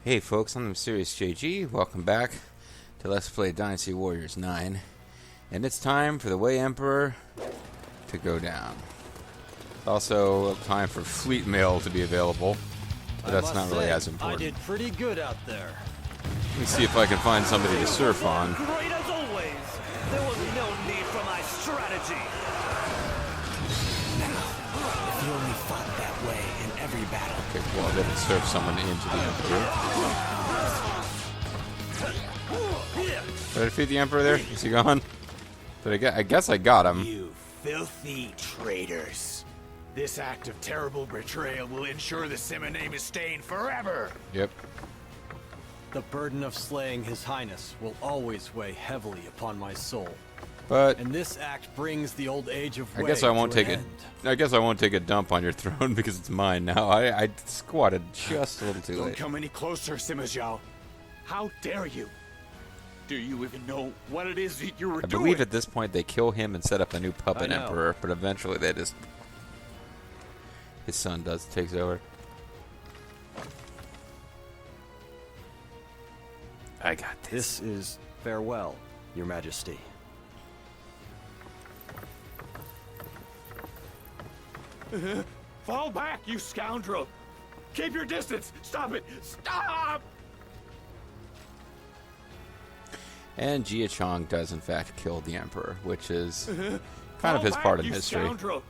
Hey folks, I'm the Mysterious JG. Welcome back to Let's Play Dynasty Warriors 9. And it's time for the Way Emperor to go down. It's also time for fleet mail to be available, but that's not really as important. I did pretty good out there. Let me see if I can find somebody to surf on. Great as always. There was no need for my strategy. Now, if you only fought that way in every battle. Okay, well, I didn't surf someone into the Emperor. Did I defeat the Emperor there? Is he gone? I guess I got him. You filthy traitors. This act of terrible betrayal will ensure the Sima name is stained forever. Yep. The burden of slaying His Highness will always weigh heavily upon my soul. But And this act brings the old age of I Wei guess I won't to take an it. end. I guess I won't take a dump on your throne because it's mine now. I squatted just a little too Don't late. come any closer, Sima Zhao. How dare you? Do you even know what it is that you were I doing? believe at this point they kill him and set up a new puppet I know. emperor, but eventually they just his son takes over. I got this. This is farewell, Your Majesty. Fall back, you scoundrel! Keep your distance! Stop it! Stop! And Jia Chong does in fact kill the emperor, which is kind Fall of his back, part in you history. Scoundrel.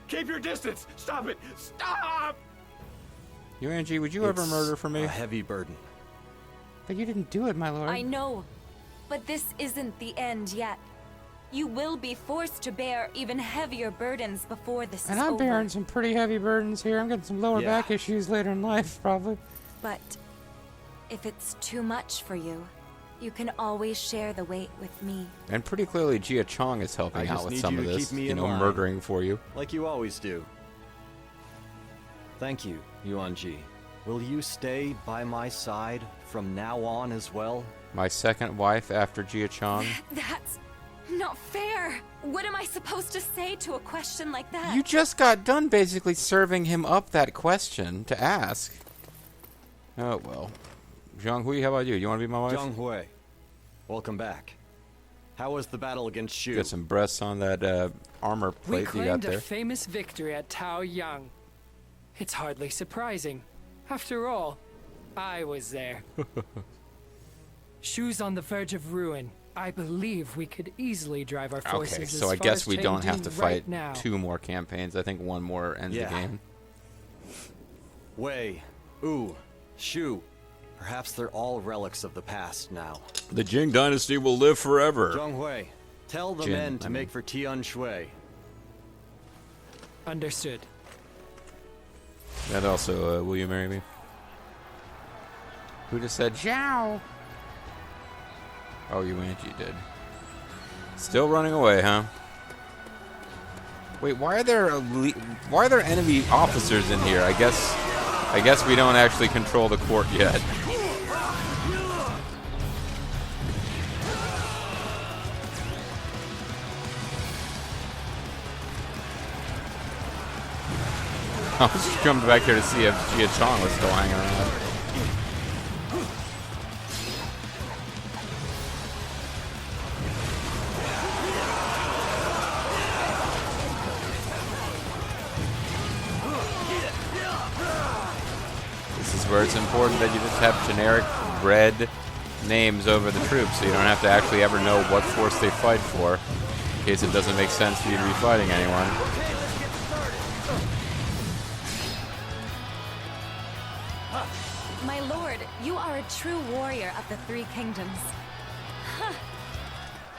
Keep your distance! Stop it! Stop! Angie, would you ever It's murder for me? A heavy burden. But you didn't do it, my lord. I know, but this isn't the end yet. You will be forced to bear even heavier burdens before this And is I'm over. bearing some pretty heavy burdens here. I'm getting some lower Yeah. back issues later in life, probably. But if it's too much for you, you can always share the weight with me. And pretty clearly Jia Chong is helping I out just with need some you of to this, keep me you in know, line. murdering for you. Like you always do. Thank you, Yuan-Ji. Will you stay by my side from now on as well? My second wife after Jia Chong. That's not fair. What am I supposed to say to a question like that? You just got done basically serving him up that question to ask. Oh, well. Zhang how about you? You want to be my wife? Zhang Hui, welcome back. How was the battle against Shu? Get some breasts on that armor We plate you got claimed a there. famous victory at Taoyang. It's hardly surprising. After all, I was there. Shu's on the verge of ruin. I believe we could easily drive our forces Okay, as so I far guess as we don't have to Chengdu fight right now. 2 more campaigns. I think 1 more ends the Yeah. game. Wei, Wu, Shu. Perhaps they're all relics of the past now. The Jing Dynasty will live forever. Zhang Hui, tell the Jin, men to I mean. make for Tian Shui. Understood. That also, will you marry me? Who just said, Zhao? Oh, Angie did. Still running away, huh? Wait, why are there enemy officers in here? I guess we don't actually control the court yet. I was just coming back here to see if Jia Chong was still hanging around. This is where it's important that you just have generic red names over the troops so you don't have to actually ever know what force they fight for, in case it doesn't make sense for you to be fighting anyone. My lord, you are a true warrior of the 3 kingdoms. Huh.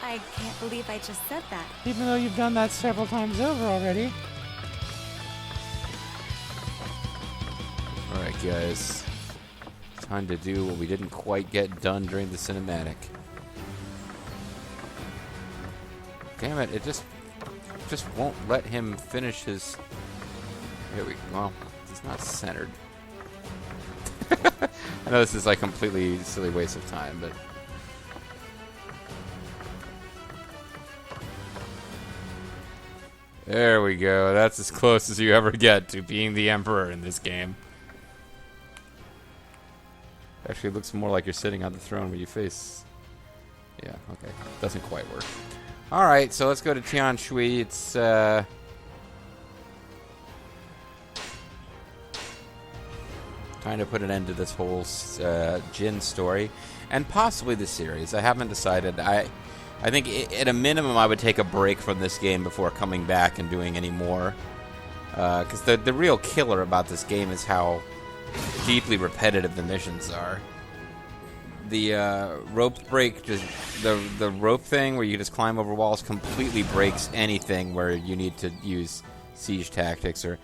I can't believe I just said that. Even though you've done that several times over already. Alright guys, time to do what we didn't quite get done during the cinematic. Damn it, it just won't let him finish his... Here we go. Well, it's not centered. I know this is like completely silly waste of time, but... There we go. That's as close as you ever get to being the Emperor in this game. Actually, it looks more like you're sitting on the throne where you face... Yeah, okay. Doesn't quite work. Alright, so let's go to Tian Shui. It's, time to put an end to this whole Jin story. And possibly the series. I haven't decided. I think at a minimum I would take a break from this game before coming back and doing any more. Because the real killer about this game is how deeply repetitive the missions are. The rope break, just the rope thing where you just climb over walls completely breaks anything where you need to use siege tactics, or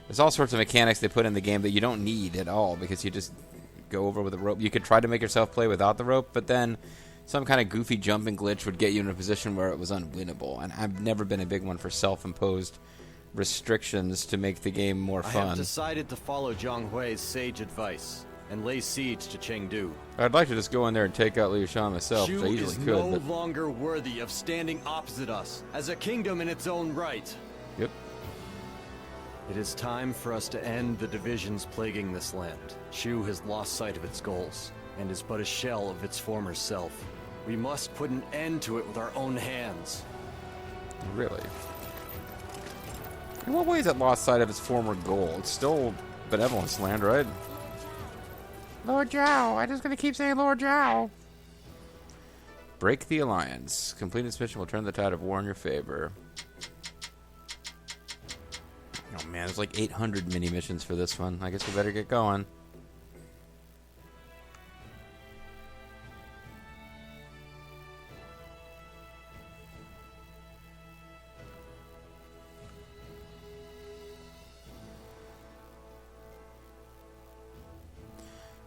there's all sorts of mechanics they put in the game that you don't need at all because you just go over with a rope. You could try to make yourself play without the rope, but then some kind of goofy jumping glitch would get you in a position where it was unwinnable. And I've never been a big one for self-imposed restrictions to make the game more fun. I have decided to follow Zhang Hui's sage advice and lay siege to Chengdu. I'd like to just go in there and take out Liu Shan myself, Shu which I easily is could. no But longer worthy of standing opposite us as a kingdom in its own right. yep. It is time for us to end the divisions plaguing this land. Shu has lost sight of its goals and is but a shell of its former self. We must put an end to it with our own hands. Really? In what way is it lost sight of its former goal? It's still benevolence land, right? Lord Zhao. I'm just gonna keep saying Lord Zhao. Break the alliance. Complete this mission will turn the tide of war in your favor. Oh man, there's like 800 mini missions for this one. I guess we better get going.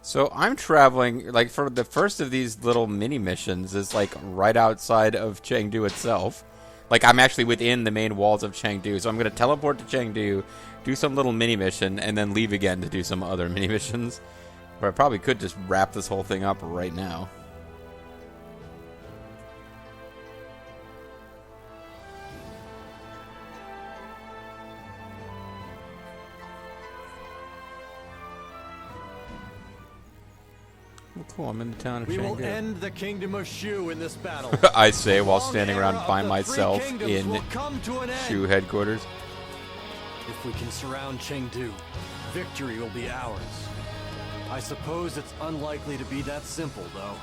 So I'm traveling, like, for the first of these little mini missions is like right outside of Chengdu itself. Like, I'm actually within the main walls of Chengdu, so I'm going to teleport to Chengdu, do some little mini mission, and then leave again to do some other mini missions. But I probably could just wrap this whole thing up right now. Well, cool, I'm in the town of We will Chengdu. end the kingdom of Shu in this battle. I say while Long standing era around by of the three myself kingdoms in will come to an end. Shu headquarters. If we can surround Chengdu, victory will be ours. I suppose it's unlikely to be that simple, though.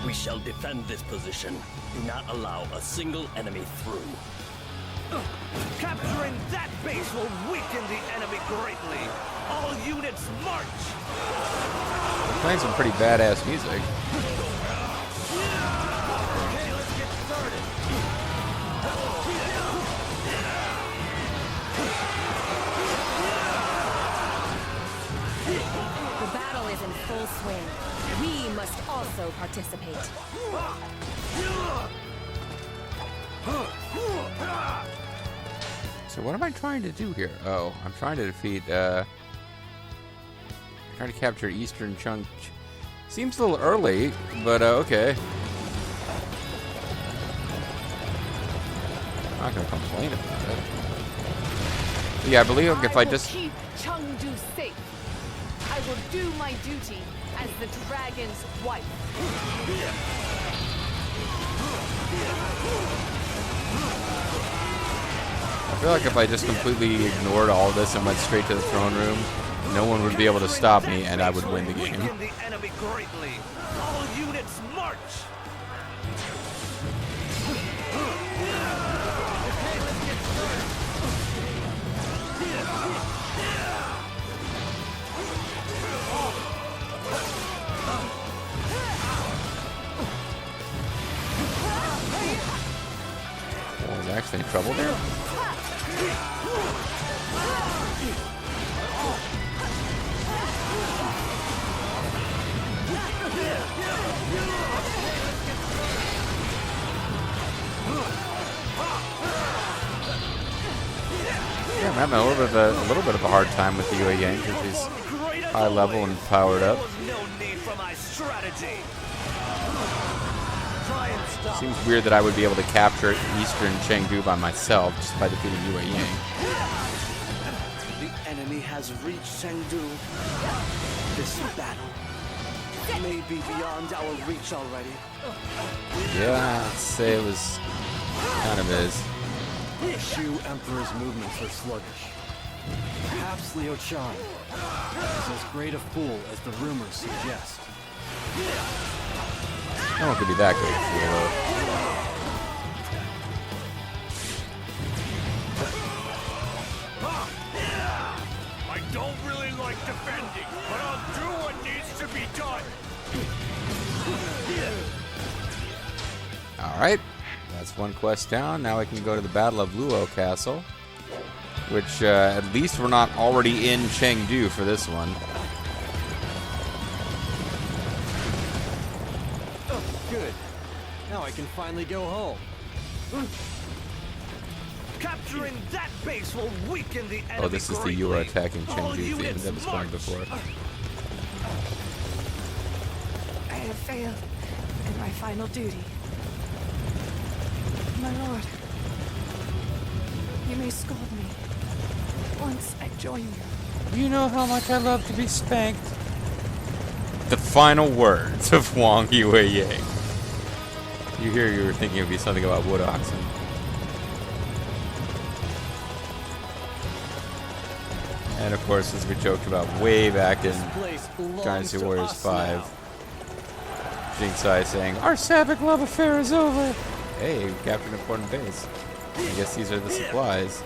We shall defend this position. Do not allow a single enemy through. Capturing that base will weaken the enemy greatly. All units march! They're playing some pretty badass music. Okay, let's get started. The battle is in full swing. We must also participate. So what am I trying to do here? Oh, I'm trying to defeat, trying to capture Eastern Chunk. Seems a little early, but okay. I'm not gonna complain about it. Yeah, I believe if I just... keep Chengdu safe. I will do my duty as the dragon's wife. I feel like if I just completely ignored all this and went straight to the throne room, no one would be able to stop me and I would win the game. Weaken the enemy greatly. All units march! Okay, let's get started. Oh, is actually in trouble there? Yeah, I'm having a little bit of a hard time with the Yue Yang because he's high level and powered up. There was no need for my strategy. Try and Seems weird that I would be able to capture Eastern Chengdu by myself just by defeating Yue Yang. The enemy has reached Chengdu. This battle may be beyond our reach already. Yeah, I'd say it was kind of is. The Shu Emperor's movements are sluggish. Perhaps Liu Shan is as great a fool as the rumors suggest. No one could be that good at fool, I don't really like defending, but I'll do what needs to be done. Alright, that's one quest down. Now we can go to the Battle of Luo Castle, which at least we're not already in Chengdu for this one. Oh, good. Now I can finally go home. Capturing that base will weaken the enemy. Oh, this is the you are attacking Chengdu theme that was playing before. I have failed in my final duty. My lord, you may scold me once I join you. You know how much I love to be spanked. The final words of Wang Yue Yang. You were thinking it would be something about wood oxen. And of course, as we joked about way back in Dynasty Warriors 5, Jingsai saying, "Our Sabbath love affair is over." Hey, we captured an important base. I guess these are the supplies.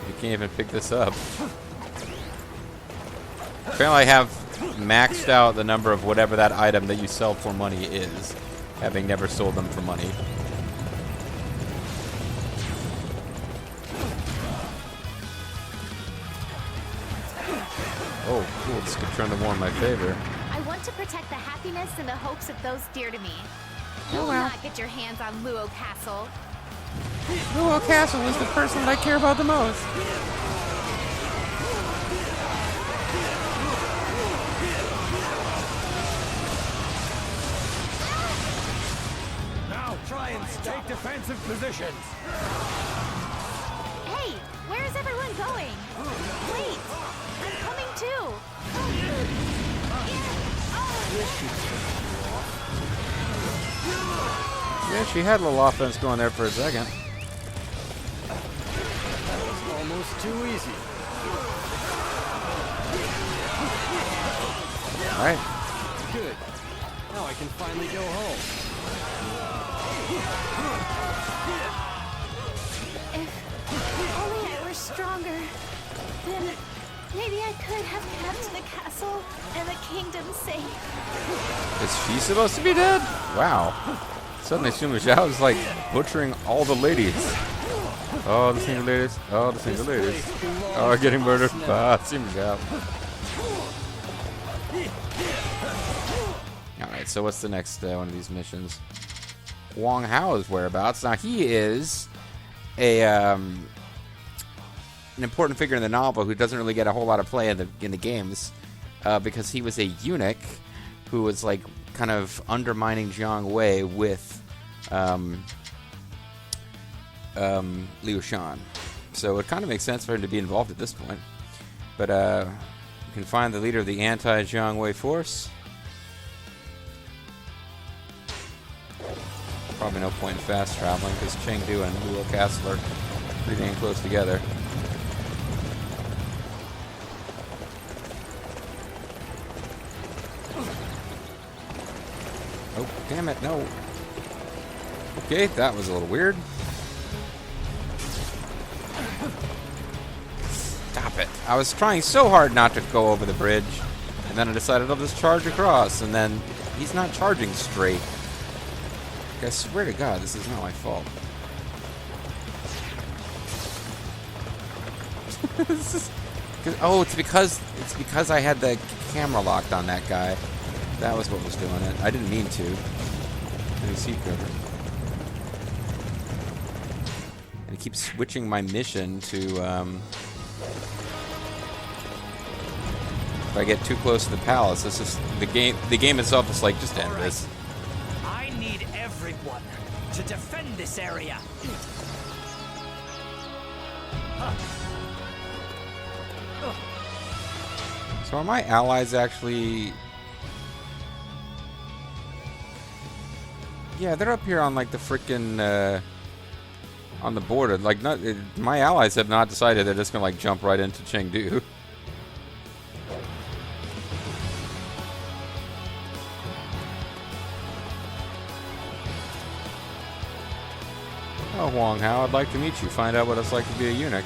You can't even pick this up. Apparently I have maxed out the number of whatever that item that you sell for money is, having never sold them for money. Oh, cool. This could turn the war in my favor. I want to protect the happiness and the hopes of those dear to me. You Oh, will well. not get your hands on Luo Castle. Luo Castle is the person that I care about the most. Now try and take defensive positions. Hey, where is everyone going? Wait, I'm coming too. Yeah, she had a little offense going there for a second. That was almost too easy. Alright. Good. Now I can finally go home. If only I were stronger, then maybe I could have kept the castle and the kingdom safe. Is she supposed to be dead? Wow. Suddenly Sima Zhao is like butchering all the ladies. Oh, the single ladies. Oh, the single ladies. Oh, getting murdered. Ah, Sima Zhao. Alright, so what's the next one of these missions? Wang Hao's whereabouts. Now, he is an important figure in the novel who doesn't really get a whole lot of play in the games because he was a eunuch who was like kind of undermining Jiang Wei with Liu Shan. So it kind of makes sense for him to be involved at this point. But you can find the leader of the anti-Jiang Wei force. Probably no point in fast traveling because Chengdu and Luo Castle are pretty dang close together. Oh, damn it, no. Okay, that was a little weird. Stop it. I was trying so hard not to go over the bridge, and then I decided I'll just charge across, and then he's not charging straight. I swear to God, this is not my fault. Oh, it's because I had the camera locked on that guy. That was what was doing it. I didn't mean to. Any seat cover. And it keeps switching my mission to if I get too close to the palace, it's just the game itself is like, just end this. I need one to defend this area. So are my allies actually... Yeah, they're up here on like the frickin' on the border. Like, not my allies have not decided they're just gonna like jump right into Chengdu. Oh, Huang Hao, I'd like to meet you. Find out what it's like to be a eunuch.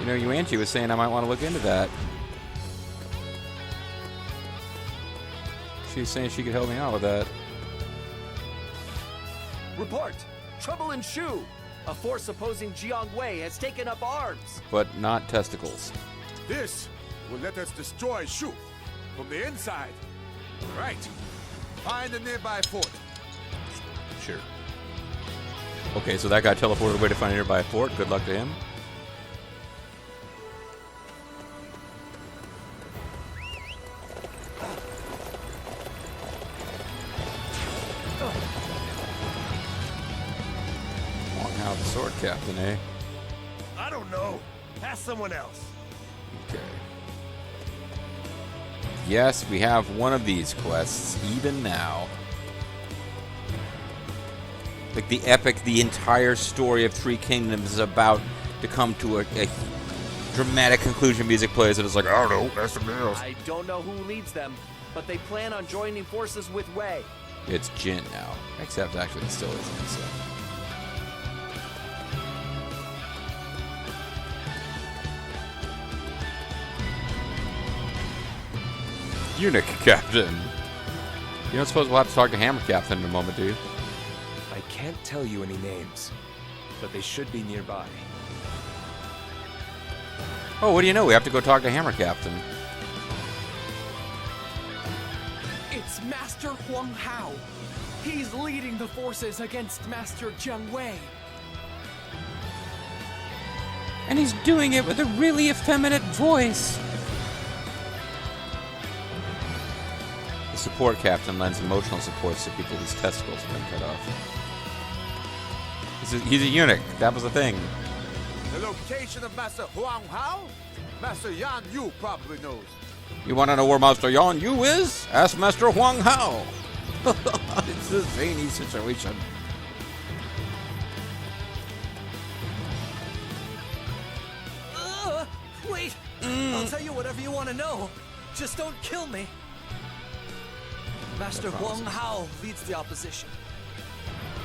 You know, Yuan-Chi was saying I might want to look into that. She was saying she could help me out with that. Report! Trouble in Shu! A force opposing Jiang Wei has taken up arms! But not testicles. This will let us destroy Shu from the inside. Right. Find a nearby fort. Sure. Okay, so that guy teleported away to find a nearby fort. Good luck to him. Wang Hao, the sword captain, eh? I don't know. Ask someone else. Okay. Yes, we have one of these quests, even now. Like the epic, the entire story of Three Kingdoms is about to come to a dramatic conclusion. Music plays and it's like, I don't know, that's something else. I don't know who leads them, but they plan on joining forces with Wei. It's Jin now, except actually it still isn't, so. Eunuch Captain. You don't suppose we'll have to talk to Hammer Captain in a moment, do you? I can't tell you any names, but they should be nearby. Oh, what do you know? We have to go talk to Hammer Captain. It's Master Huang Hao. He's leading the forces against Master Jiang Wei. And he's doing it with a really effeminate voice. The support captain lends emotional support to people whose testicles have been cut off. He's a eunuch. That was the thing. The location of Master Huang Hao? Master Yan Yu probably knows. You want to know where Master Yan Yu is? Ask Master Huang Hao. It's a zany situation. Wait! I'll tell you whatever you want to know. Just don't kill me. Master Huang Hao leads the opposition.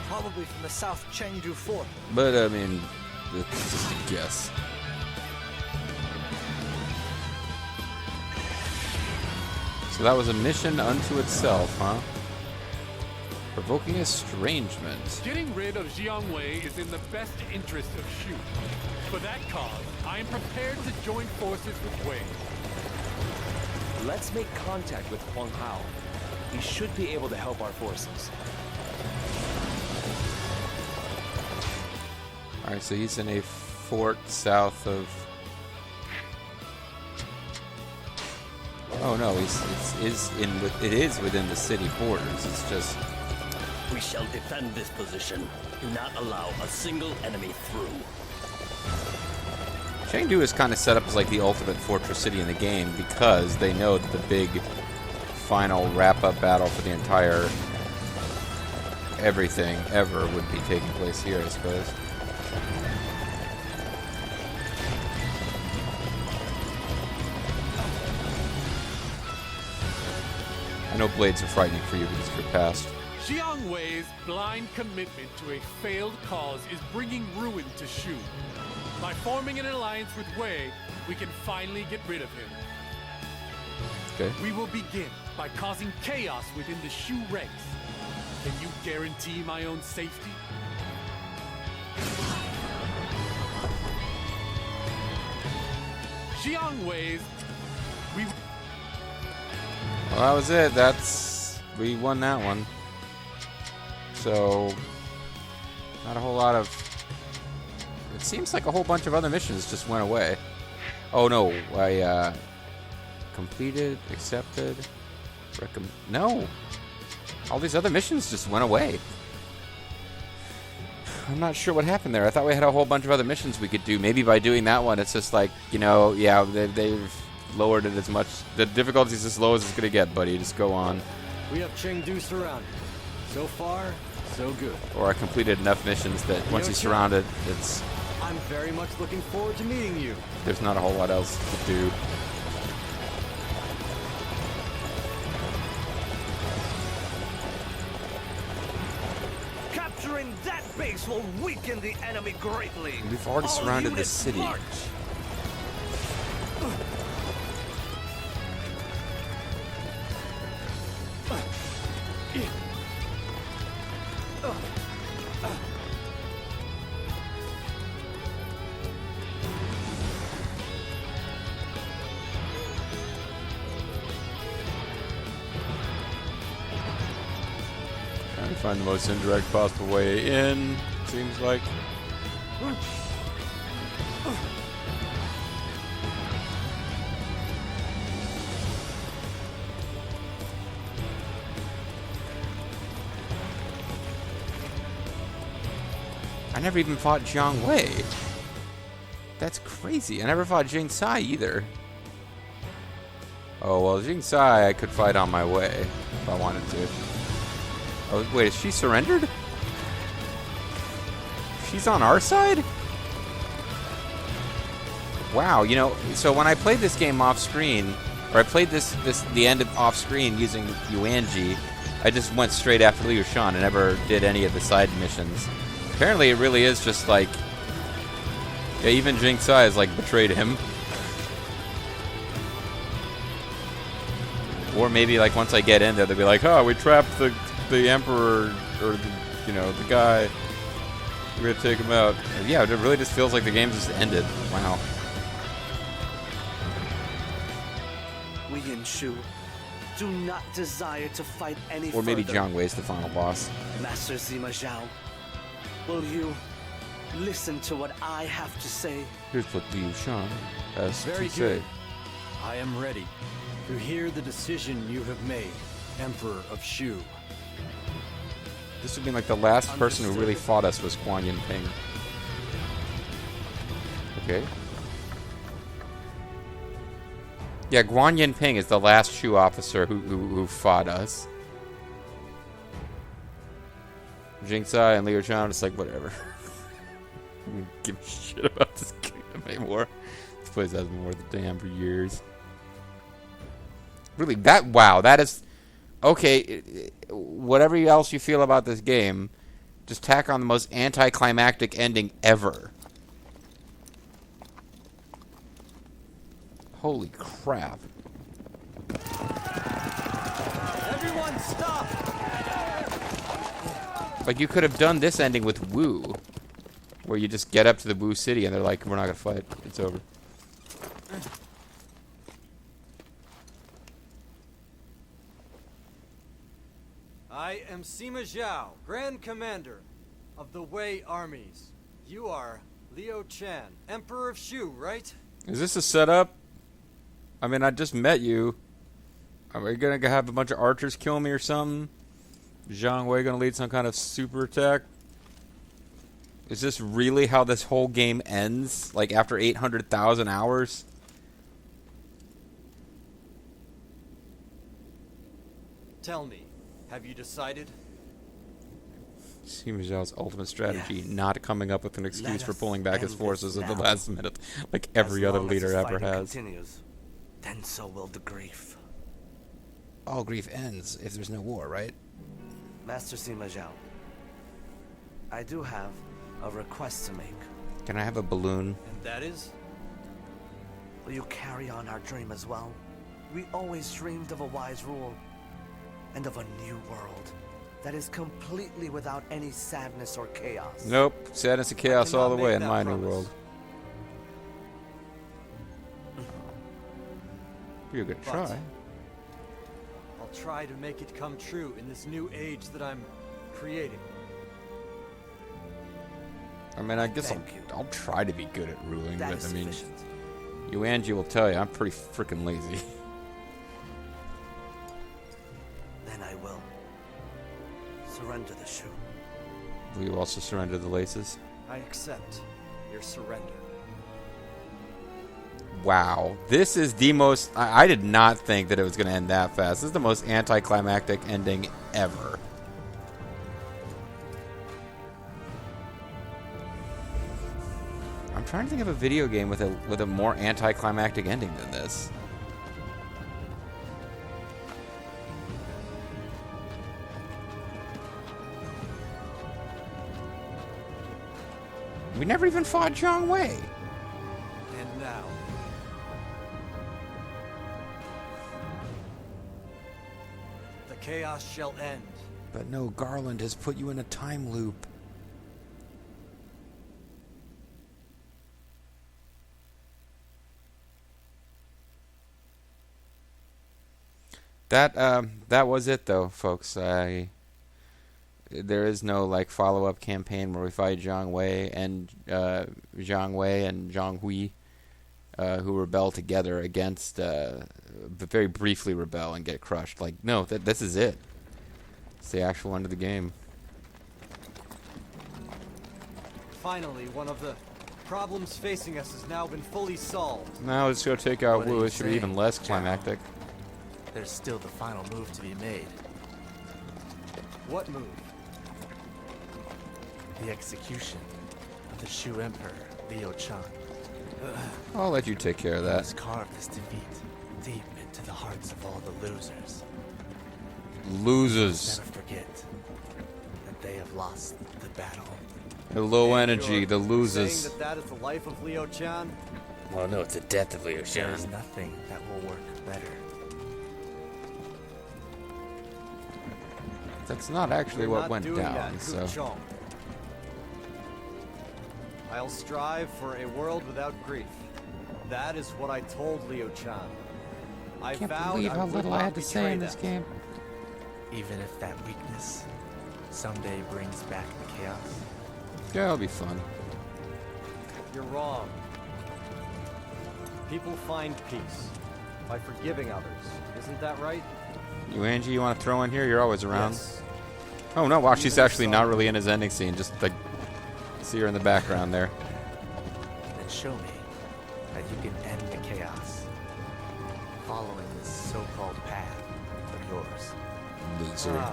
Probably from the South Chengdu Fort. But, I mean, it's just a guess. So that was a mission unto itself, huh? Provoking estrangement. Getting rid of Jiang Wei is in the best interest of Shu. For that cause, I am prepared to join forces with Wei. Let's make contact with Huang Hao. He should be able to help our forces. Alright, so he's in a fort south of... Oh no, it is within the city borders. It's just... We shall defend this position. Do not allow a single enemy through. Chengdu is kind of set up as like the ultimate fortress city in the game because they know that the big final wrap-up battle for the entire everything ever would be taking place here, I suppose. I know blades are frightening for you because of your past. Jiang Wei's blind commitment to a failed cause is bringing ruin to Shu. By forming an alliance with Wei, we can finally get rid of him. Okay. We will begin by causing chaos within the Shu ranks. Can you guarantee my own safety? Jiang Wei's... Well, that was it. We won that one. So, not a whole lot of... It seems like a whole bunch of other missions just went away. Oh no, I completed, accepted, no. All these other missions just went away. I'm not sure what happened there. I thought we had a whole bunch of other missions we could do. Maybe by doing that one, it's just like, you know, yeah, they've lowered it as much. The difficulty's as low as it's going to get, buddy. Just go on. We have Chengdu surrounded. So far, so good. Or I completed enough missions that once you surround it, it's... I'm very much looking forward to meeting you. There's not a whole lot else to do. Capturing that base will weaken the enemy greatly. We've already surrounded the city. March. Trying to find the most indirect possible way in, seems like. I never even fought Jiang Wei. That's crazy. I never fought Jing Sai either. Oh, well, Jing Sai I could fight on my way if I wanted to. Oh, wait, is she surrendered? She's on our side? Wow, you know, so when I played this game off screen, or I played the end of off screen using Yuanji, I just went straight after Liu Shan and never did any of the side missions. Apparently it really is just like, yeah, even Jing Sai has like betrayed him. Or maybe like once I get in there, they'll be like, oh, we trapped the Emperor, or the guy. We're gonna take him out. Yeah, it really just feels like the game just ended. Wow. We in Shu do not desire to fight any Or maybe further. Jiang Wei's the final boss. Master Sima Zhao, will you listen to what I have to say? Here's what Liu Shan has Very to say. good. I am ready to hear the decision you have made, Emperor of Shu. This would be like the last person who really fought us was Guan Yinping. Okay. Yeah, Guan Yinping is the last Shu officer who fought us. Jing Sai and Liu Shan, it's like, whatever. I don't give a shit about this kingdom anymore. This place hasn't been worth a damn for years. Really, that is... Okay, whatever else you feel about this game, just tack on the most anti-climactic ending ever. Holy crap. Everyone stop! Like, you could have done this ending with Wu, where you just get up to the Wu city and they're like, we're not going to fight. It's over. I am Sima Zhao, Grand Commander of the Wei armies. You are Liu Chan, Emperor of Shu, right? Is this a setup? I mean, I just met you. Are we going to have a bunch of archers kill me or something? Jiang Wei going to lead some kind of super attack? Is this really how this whole game ends? Like, after 800,000 hours? Tell me, have you decided? Sima Zhao's ultimate strategy, not coming up with an excuse for us pulling back his end forces this at the now. last minute, like every other leader ever has. Continues, then so will the grief. All grief ends if there's no war, right? Master Sima Zhao, I do have a request to make. Can I have a balloon? And that is? Will you carry on our dream as well? We always dreamed of a wise rule and of a new world that is completely without any sadness or chaos. Nope. Sadness and chaos all the cannot way make in that my new promise. world. Be a good But try. I'll try to make it come true in this new age that I'm creating. I mean, I guess Thank you. I'll try to be good at ruling, That but is I mean, sufficient. Yuanji will tell you I'm pretty freaking lazy. Then I will. surrender the Shu. Will you also surrender the laces? I accept your surrender. Wow. This is the most... I did not think that it was going to end that fast. This is the most anticlimactic ending ever. I'm trying to think of a video game with a more anticlimactic ending than this. We never even fought Zhang Wei. And now, the chaos shall end. But no, Garland has put you in a time loop. That was it though, folks. There is no like follow-up campaign where we fight Zhang Wei and Zhang Hui, who rebel together against, but very briefly rebel and get crushed. Like, no, this is it. It's the actual end of the game. Finally, one of the problems facing us has now been fully solved. Now let's go take out What are Wu. you It should be saying, even less Zhao? climactic. There's still the final move to be made. What move? The execution of the Shu Emperor, Liu Chan. I'll let you take care of that. Let's carve this defeat deep into the hearts of all the losers. Losers. Never forget that they have lost the battle. The low And energy, you're the losers. saying that is the life of Liu Chan? Well, no, it's the death of Liu There Shan. is nothing that will work better. That's not actually We're what not went doing down, that, so... Kuchong. I'll strive for a world without grief. That is what I told Liu Chan. I Can't vowed believe how would little I not had to say betray in this that. game. Even if that weakness someday brings back the chaos. Yeah, it'll be fun. You're wrong. People find peace by forgiving others. Isn't that right? You, Angie, you want to throw in here? You're always around. Yes. Oh, no, wow, she's Even actually not some. really in his ending scene. Just, like, see her in the background there. Then show me that you can end the chaos. Following this so-called path of yours. Loser.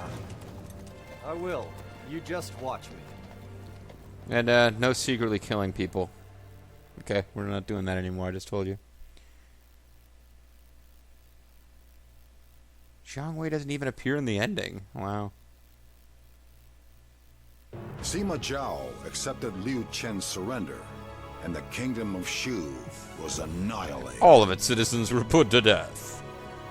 I will. You just watch me. And, no secretly killing people. Okay, we're not doing that anymore, I just told you. Zhang Wei doesn't even appear in the ending. Wow. Sima Zhao accepted Liu Chen's surrender, and the kingdom of Shu was annihilated. All of its citizens were put to death.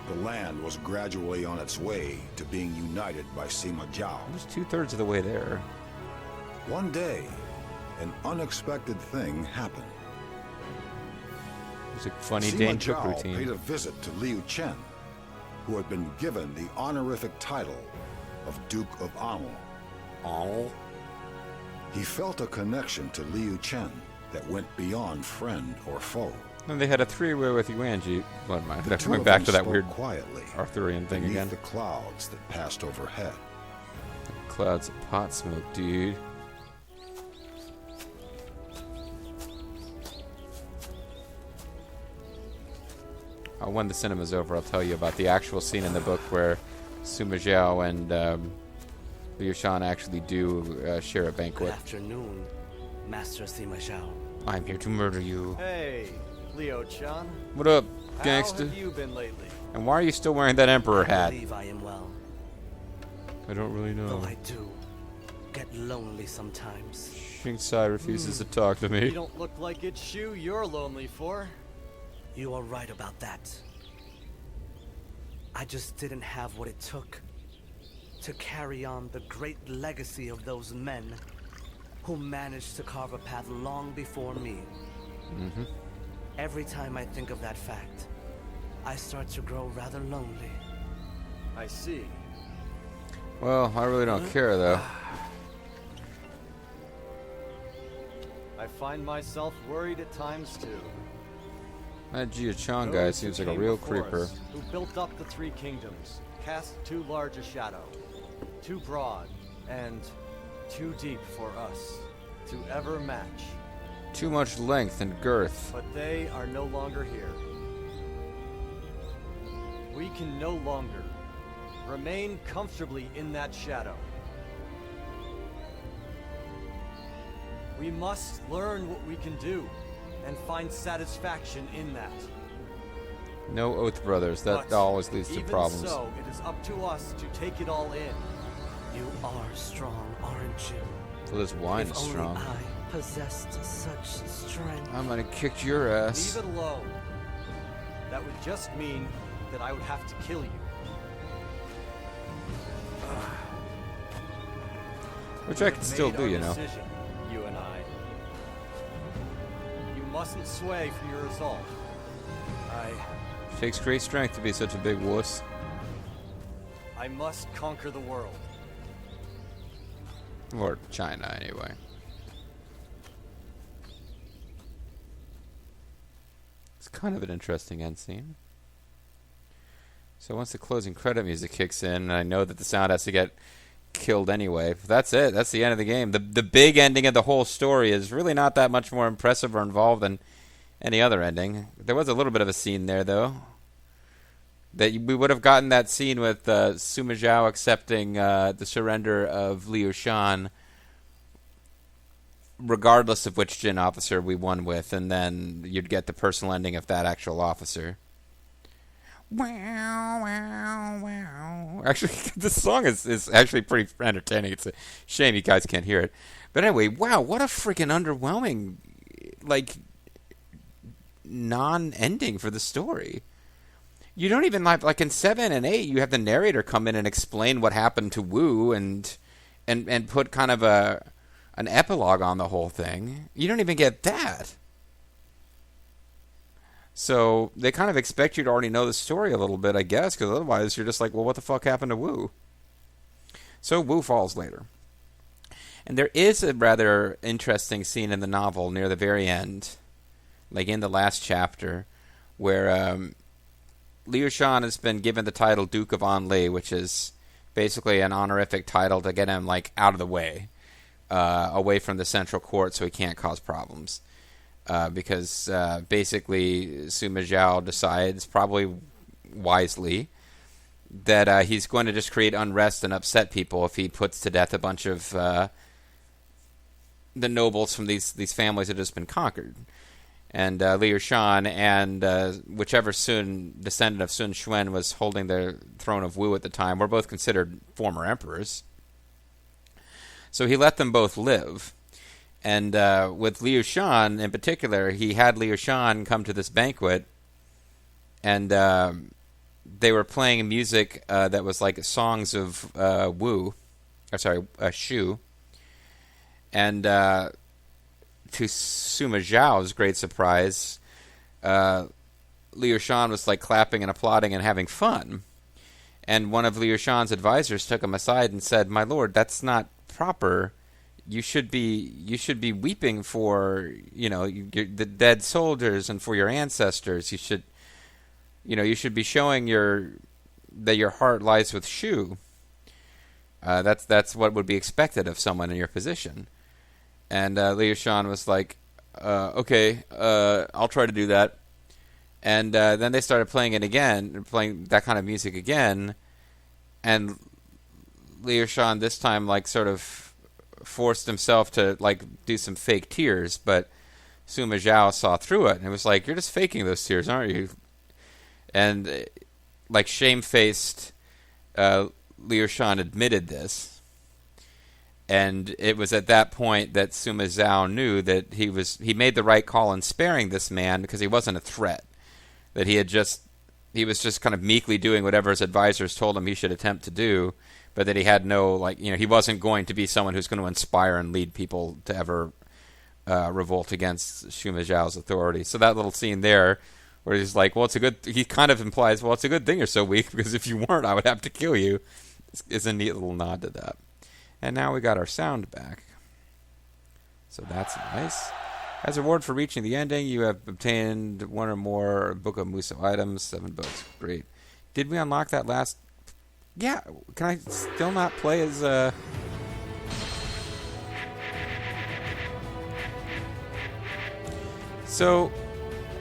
The land was gradually on its way to being united by Sima Zhao. It was 2/3 of the way there. One day, an unexpected thing happened. It was a funny Sima Dane Cook Zhao routine. paid a visit to Liu Chen, who had been given the honorific title of Duke of An'u. An'u? He felt a connection to Liu Chen that went beyond friend or foe. And they had a three-way with Yuanji. What am I? The two Going of back them to that spoke weird quietly Arthurian thing beneath again. the clouds that passed overhead. Clouds of pot smoke, dude. When the cinema's over, I'll tell you about the actual scene in the book where Sima Zhao and Liu Shan actually do share a Good banquet. afternoon, Master Sima Zhao. I'm here to murder you. Hey, Liu Chan. What up, How gangster? have you been lately? And why are you still wearing that emperor I hat? believe I am well, I don't really know. though I do get lonely sometimes. Shinksai refuses to talk to You me. don't look like it's Shu you're lonely for. You are right about that. I just didn't have what it took to carry on the great legacy of those men who managed to carve a path long before me. Mm-hmm. Every time I think of that fact, I start to grow rather lonely. I see. Well, I really don't care, though. I find myself worried at times too. That Jia Chong Those guy who seems like a came real before creeper. us, who built up the three kingdoms, cast too large a shadow, too broad and too deep for us to ever match. Too much length and girth. But they are no longer here. We can no longer remain comfortably in that shadow. We must learn what we can do and find satisfaction in that. No oath, brothers. That But always leads to even problems. so, it is up to us to take it all in. You are strong, aren't you? So this wine If is only strong. I possessed such strength. I'm gonna kick your ass. Leave it alone. That would just mean that I would have to kill you. Which We I have can still made do, our you know. decision, you and I. You mustn't sway from your resolve. Takes great strength to be such a big wuss. I must conquer the world. Or China, anyway. It's kind of an interesting end scene. So once the closing credit music kicks in, and I know that the sound has to get killed anyway. That's it. That's the end of the game. The big ending of the whole story is really not that much more impressive or involved than any other ending. There was a little bit of a scene there, though. That we would have gotten that scene with Sima Zhao accepting the surrender of Liu Shan, regardless of which Jin officer we won with, and then you'd get the personal ending of that actual officer. Wow, wow, wow. Actually, this song is actually pretty entertaining. It's a shame you guys can't hear it. But anyway, wow, what a freaking underwhelming, like, non-ending for the story. You don't even like in 7 and 8, you have the narrator come in and explain what happened to Wu and put kind of an epilogue on the whole thing. You don't even get that. So they kind of expect you to already know the story a little bit, I guess, because otherwise you're just like, well, what the fuck happened to Wu? So Wu falls later. And there is a rather interesting scene in the novel near the very end, like in the last chapter, where Liu Shan has been given the title Duke of Anli, which is basically an honorific title to get him like out of the way, away from the central court so he can't cause problems. Because basically Sima Zhao decides, probably wisely, that he's going to just create unrest and upset people if he puts to death a bunch of the nobles from these families that have just been conquered. And Liu Shan and whichever descendant of Sun Xuan was holding the throne of Wu at the time were both considered former emperors. So he let them both live. And with Liu Shan in particular, he had Liu Shan come to this banquet, and they were playing music that was like songs of Shu. And to Sima Zhao's great surprise, Liu Shan was like clapping and applauding and having fun. And one of Liu Shan's advisors took him aside and said, "My lord, that's not proper. You should be weeping for the dead soldiers and for your ancestors. You should be showing that your heart lies with Shu. That's what would be expected of someone in your position." And Liu Shan was like, "Okay, I'll try to do that." And then they started playing it again, playing that kind of music again, and Liu Shan this time like sort of forced himself to like do some fake tears, but Sima Zhao saw through it and was like, "You're just faking those tears, aren't you?" And like shamefaced, Liu Shan admitted this, and it was at that point that Sima Zhao knew that he made the right call in sparing this man because he wasn't a threat, that he was just kind of meekly doing whatever his advisors told him he should attempt to do. But that he had no, he wasn't going to be someone who's going to inspire and lead people to ever revolt against Sima Zhao's authority. So that little scene there, where he's like, he kind of implies, well, it's a good thing you're so weak, because if you weren't, I would have to kill you, is a neat little nod to that. And now we got our sound back. So that's nice. As a reward for reaching the ending, you have obtained one or more Book of Muso items, 7 books. Great. Did we unlock that last... Yeah, can I still not play as So,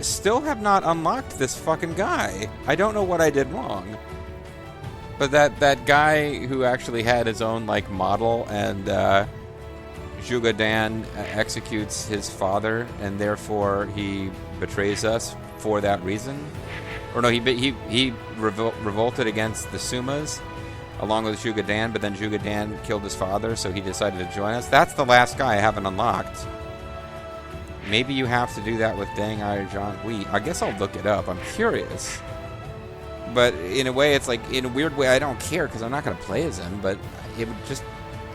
still have not unlocked this fucking guy. I don't know what I did wrong. But that guy who actually had his own, like, model, and Zhuge Dan executes his father, and therefore he betrays us for that reason. Or no, he revolted against the Sumas, along with Zhuge Dan, but then Zhuge Dan killed his father, so he decided to join us. That's the last guy I haven't unlocked. Maybe you have to do that with Deng Ai Zhang Hui. I guess I'll look it up. I'm curious. But in a way, it's like, in a weird way, I don't care because I'm not going to play as him, but it would just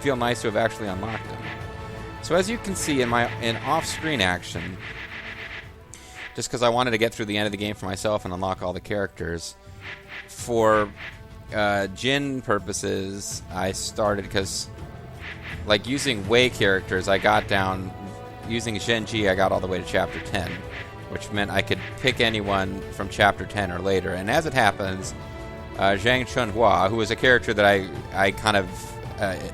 feel nice to have actually unlocked him. So as you can see in off-screen action, just because I wanted to get through the end of the game for myself and unlock all the characters, for Jin purposes, I started because, like, using Wei characters, I got down, using Zhenji, I got all the way to Chapter 10, which meant I could pick anyone from Chapter 10 or later. And as it happens, Zhang Chunhua, who is a character that I kind of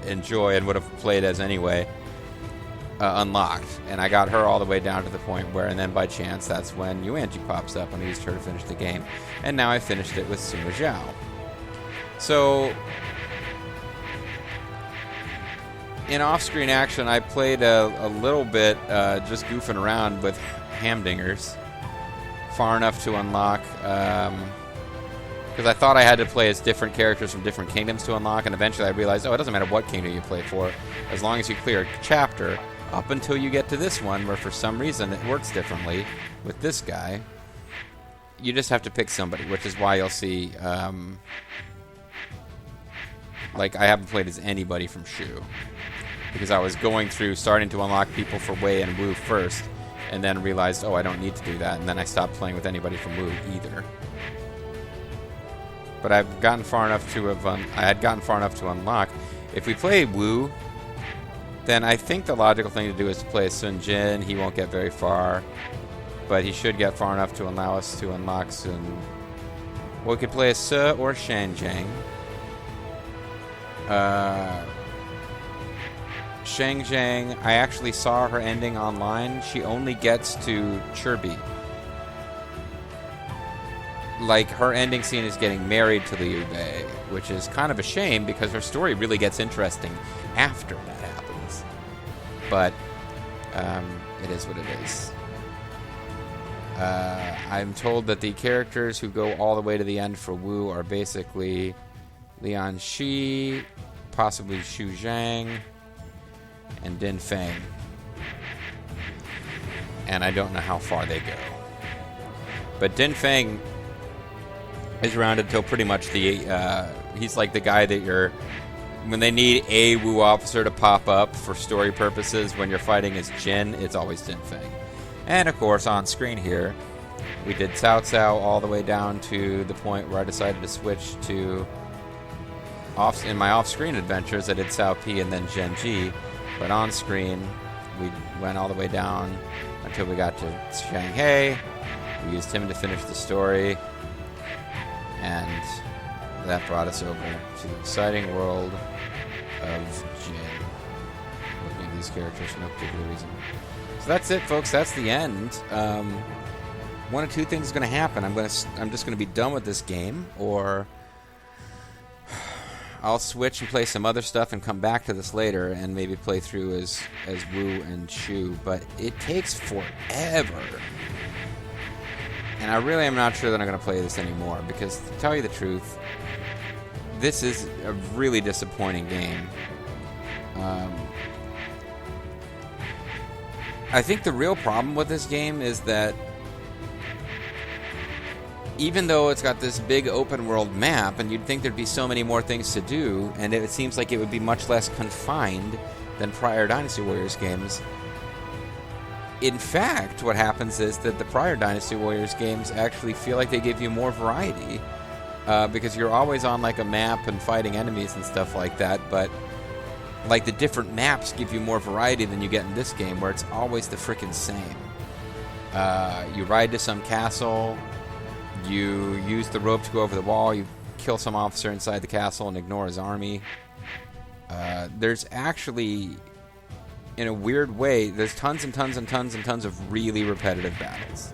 enjoy and would have played as anyway, unlocked. And I got her all the way down to the point where, and then by chance, that's when Yuanji pops up, and I used her to finish the game. And now I finished it with Sima Zhao. So, in off-screen action, I played a little bit just goofing around with Hamdingers, far enough to unlock, because I thought I had to play as different characters from different kingdoms to unlock, and eventually I realized, oh, it doesn't matter what kingdom you play for, as long as you clear a chapter, up until you get to this one, where for some reason it works differently with this guy. You just have to pick somebody, which is why you'll see, like, I haven't played as anybody from Shu, because I was going through, starting to unlock people for Wei and Wu first, and then realized, oh, I don't need to do that, and then I stopped playing with anybody from Wu either. But I've gotten far enough to have, I had gotten far enough to unlock. If we play Wu, then I think the logical thing to do is to play Sun Jin. He won't get very far, but he should get far enough to allow us to unlock Sun. Well, we could play a Se or Shang Zhang, I actually saw her ending online. She only gets to Chirbi. Like, her ending scene is getting married to Liu Bei, which is kind of a shame because her story really gets interesting after that happens. But it is what it is. I'm told that the characters who go all the way to the end for Wu are basically Lian Shi, possibly Xu Zhang, and Din Feng. And I don't know how far they go. But Din Feng is around until pretty much the... he's like the guy that you're... When they need a Wu officer to pop up for story purposes when you're fighting as Jin, it's always Din Feng. And of course, on screen here, we did Cao Cao all the way down to the point where I decided to switch to... In my off-screen adventures, I did Cao Pi and then Zhenji. But on screen, we went all the way down until we got to Shanghai. We used him to finish the story. And that brought us over to the exciting world of Jin. Looking at these characters for no particular reason. So that's it, folks. That's the end. One of two things is going to happen. I'm just going to be done with this game, or I'll switch and play some other stuff and come back to this later and maybe play through as Wu and Shu. But it takes forever. And I really am not sure that I'm going to play this anymore, because to tell you the truth, this is a really disappointing game. I think the real problem with this game is that even though it's got this big open world map, and you'd think there'd be so many more things to do, and it seems like it would be much less confined than prior Dynasty Warriors games, in fact, what happens is that the prior Dynasty Warriors games actually feel like they give you more variety, because you're always on like a map and fighting enemies and stuff like that, but like the different maps give you more variety than you get in this game, where it's always the frickin' same. You ride to some castle, you use the rope to go over the wall, you kill some officer inside the castle and ignore his army. There's actually in a weird way, there's tons and tons and tons and tons of really repetitive battles.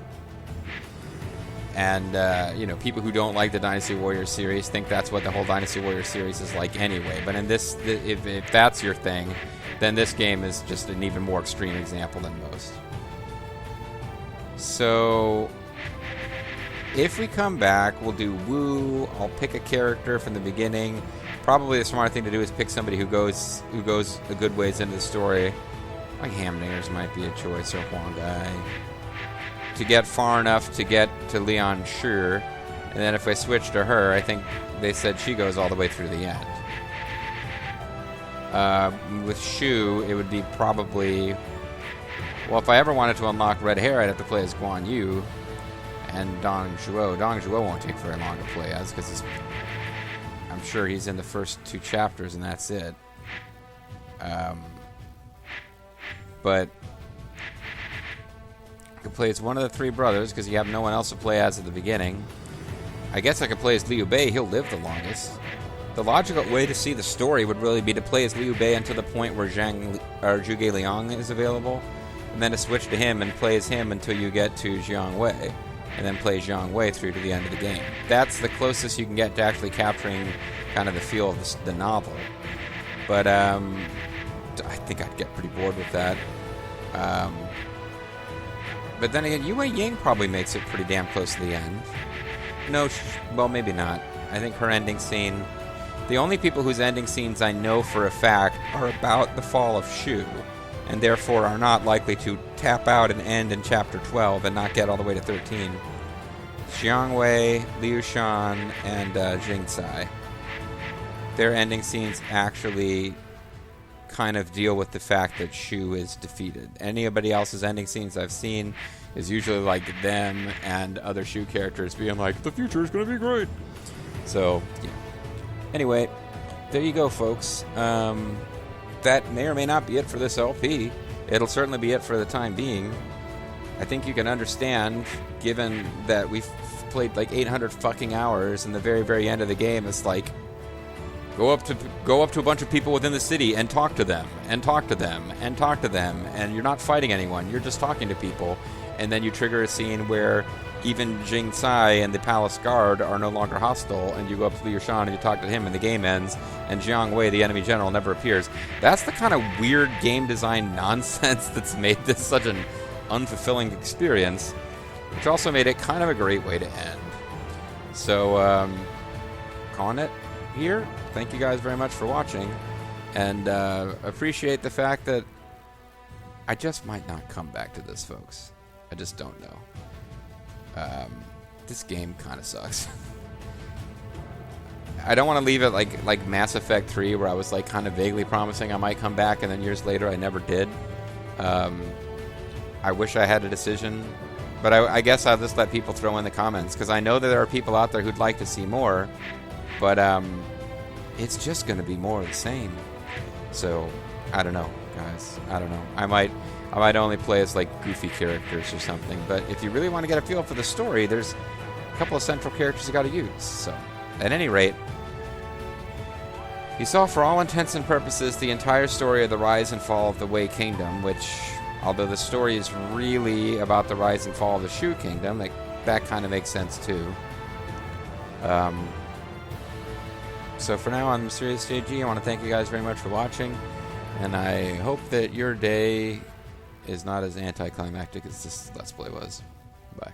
And, people who don't like the Dynasty Warriors series think that's what the whole Dynasty Warriors series is like anyway. But in this, if that's your thing, then this game is just an even more extreme example than most. So, if we come back, we'll do Wu. I'll pick a character from the beginning. Probably the smart thing to do is pick somebody who goes a good ways into the story. Like Hamdingers might be a choice, or Huang Gai. To get far enough to get to Lian Shu, and then if I switch to her, I think they said she goes all the way through the end. With Shu, it would be probably... Well, if I ever wanted to unlock red hair, I'd have to play as Guan Yu and Dong Zhuo. Dong Zhuo won't take very long to play as, because I'm sure he's in the first 2 chapters and that's it. But I could play as one of the 3 brothers, because you have no one else to play as at the beginning. I guess I could play as Liu Bei. He'll live the longest. The logical way to see the story would really be to play as Liu Bei until the point where Zhuge Liang is available, and then to switch to him and play as him until you get to Jiang Wei, and then play Jiang Wei through to the end of the game. That's the closest you can get to actually capturing kind of the feel of the novel. But I think I'd get pretty bored with that. But then again, Yue Ying probably makes it pretty damn close to the end. No, well, maybe not. I think her ending scene... The only people whose ending scenes I know for a fact are about the fall of Shu, and therefore are not likely to tap out and end in Chapter 12 and not get all the way to 13. Jiang Wei, Liu Shan, and Jing Tsai. Their ending scenes actually kind of deal with the fact that Shu is defeated. Anybody else's ending scenes I've seen is usually like them and other Shu characters being like, the future is going to be great. So, yeah. Anyway, there you go, folks. That may or may not be it for this LP. It'll certainly be it for the time being. I think you can understand, given that we've played like 800 fucking hours, and the very, very end of the game is like, go up to a bunch of people within the city and talk to them, and talk to them, and talk to them, and you're not fighting anyone, you're just talking to people, and then you trigger a scene where even Jing Tsai and the Palace Guard are no longer hostile, and you go up to Liu Shan and you talk to him, and the game ends, and Jiang Wei, the enemy general, never appears. That's the kind of weird game design nonsense that's made this such an unfulfilling experience, which also made it kind of a great way to end. So, calling it here. Thank you guys very much for watching, and appreciate the fact that I just might not come back to this, folks. I just don't know. This game kind of sucks. I don't want to leave it like Mass Effect 3, where I was like kind of vaguely promising I might come back, and then years later I never did. I wish I had a decision, but I guess I'll just let people throw in the comments, because I know that there are people out there who'd like to see more, but it's just going to be more of the same. So I don't know, guys. I don't know. I might only play as like goofy characters or something, but if you really want to get a feel for the story, there's a couple of central characters you got to use. So, at any rate, you saw for all intents and purposes the entire story of the rise and fall of the Wei Kingdom, which, although the story is really about the rise and fall of the Shu Kingdom, that kind of makes sense too. So for now, I'm Mysterious JG. I want to thank you guys very much for watching, and I hope that your day is not as anticlimactic as this Let's Play was. Bye.